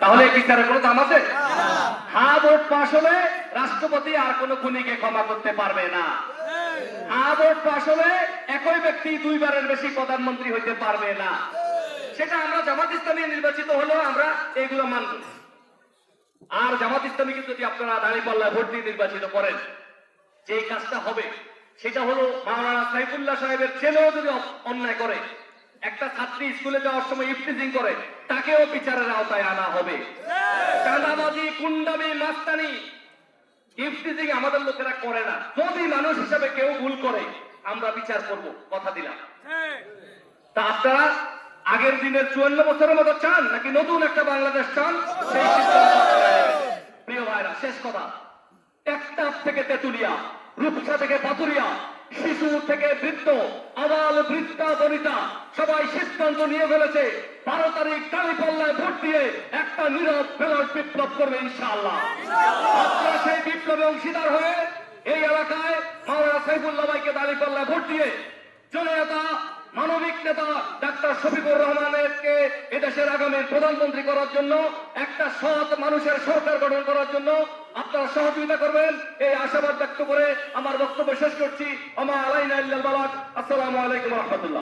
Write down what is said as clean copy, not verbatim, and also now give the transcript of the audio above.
তাহলে বিচারের কোনো দাম আছে? হ্যাঁ ভোট পাশ হলে রাষ্ট্রপতি আর কোনো খুনিকে ক্ষমা করতে পারবে না। হ্যাঁ ভোট পাশ হলে একই ব্যক্তি দুইবারের বেশি প্রধানমন্ত্রী হইতে পারবে না। সেটা আমরা জামাত ইসলামী নির্বাচিত হলেও আমরা এইগুলো মানব। আর জামাত ইসলামীকে যদি আপনারা দাঁড়িপাল্লায় ভোট দিয়ে নির্বাচিত করেন, যে কাজটা হবে সেটা হলো মাওলানা সাইফুল্লাহ সাহেবের ছেলেও যদি অন্যায় করে, একটা ছাত্রী স্কুলে যাওয়ার সময় ইফটিজিং করে, তাকেও বিচারের আওতায় আনা হবে। চাঁদাবাজি, গুন্ডামি, মাস্তানি, ইফটিজিং আমাদের লোকেরা করে না। যদি মানুষ হিসাবে কেউ ভুল করে আমরা বিচার করব, কথা দিলাম। তা আপনারা আগের দিনের 54 বছরের মতো চান নাকি নতুন একটা বাংলাদেশ চান? সেই সিদ্ধান্ত আপনারা নেবেন। প্রিয় ভাইরা, শেষ কথা, টেকনাফ থেকে তেতুলিয়া, রূপসা থেকে পাথুরিয়া, শিশু থেকে বৃদ্ধ, আবাল বৃদ্ধা বনিতা সবাই সিদ্ধান্ত নিয়ে ফেলেছে 12 তারিখ দাঁড়িপাল্লায় ভোট দিয়ে একটা নীরব ব্যালট বিপ্লব করবে ইনশাআল্লাহ। আপনারা সেই বিপ্লবে অংশীদার হয়ে এই এলাকায় মাওলানা সাইফুল্লাহ ভাইকে দাঁড়িপাল্লায় ভোট দিয়ে জননেতা, মানবিক নেতা ডাক্তার শফিকুর রহমানকে এদেশের আগামী প্রধানমন্ত্রী করার জন্য, একটা সৎ মানুষের সরকার গঠন করার জন্য আপনারা সহযোগিতা করবেন, এই আশাবাদ ব্যক্ত করে আমার বক্তব্য শেষ করছি। আমা আলাইনা ইল্লাল বালাগ। আসসালামু আলাইকুম ওয়া রাহমাতুল্লাহ।